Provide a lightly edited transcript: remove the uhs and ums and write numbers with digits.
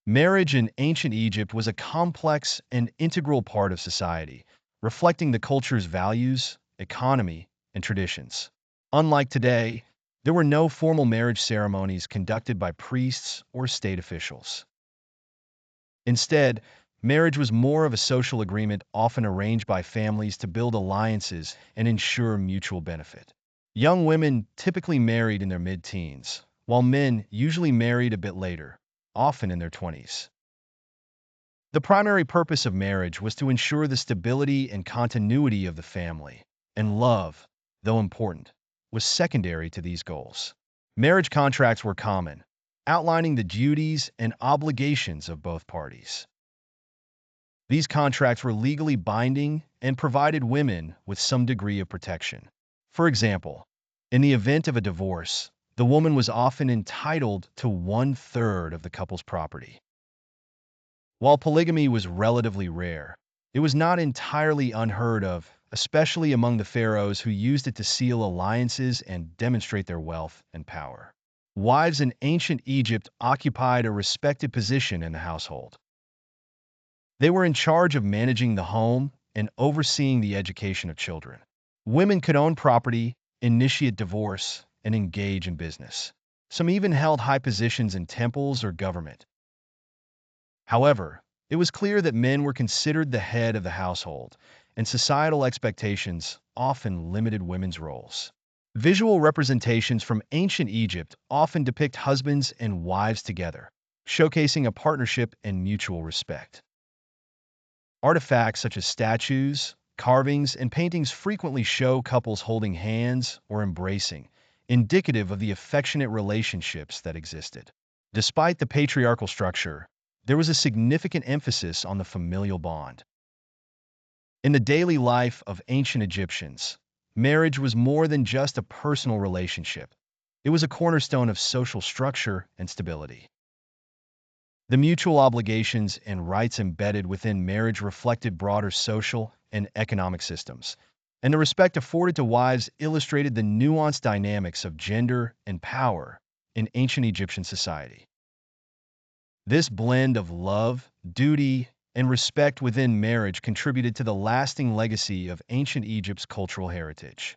Marriage in ancient Egypt was a complex and integral part of society, reflecting the culture's values, economy, and traditions. Unlike today, there were no formal marriage ceremonies conducted by priests or state officials. Instead, marriage was more of a social agreement often arranged by families to build alliances and ensure mutual benefit. Young women typically married in their mid-teens, while men usually married a bit later, often in their 20s. The primary purpose of marriage was to ensure the stability and continuity of the family, and love, though important, was secondary to these goals. Marriage contracts were common, outlining the duties and obligations of both parties. These contracts were legally binding and provided women with some degree of protection. For example, in the event of a divorce, the woman was often entitled to one-third of the couple's property. While polygamy was relatively rare, it was not entirely unheard of, especially among the pharaohs who used it to seal alliances and demonstrate their wealth and power. Wives in ancient Egypt occupied a respected position in the household. They were in charge of managing the home and overseeing the education of children. Women could own property, initiate divorce, and engage in business. Some even held high positions in temples or government. However, it was clear that men were considered the head of the household, and societal expectations often limited women's roles. Visual representations from ancient Egypt often depict husbands and wives together, showcasing a partnership and mutual respect. Artifacts such as statues, carvings, and paintings frequently show couples holding hands or embracing, indicative of the affectionate relationships that existed. Despite the patriarchal structure, there was a significant emphasis on the familial bond. In the daily life of ancient Egyptians, marriage was more than just a personal relationship. It was a cornerstone of social structure and stability. The mutual obligations and rights embedded within marriage reflected broader social and economic systems, and the respect afforded to wives illustrated the nuanced dynamics of gender and power in ancient Egyptian society. This blend of love, duty, and respect within marriage contributed to the lasting legacy of ancient Egypt's cultural heritage.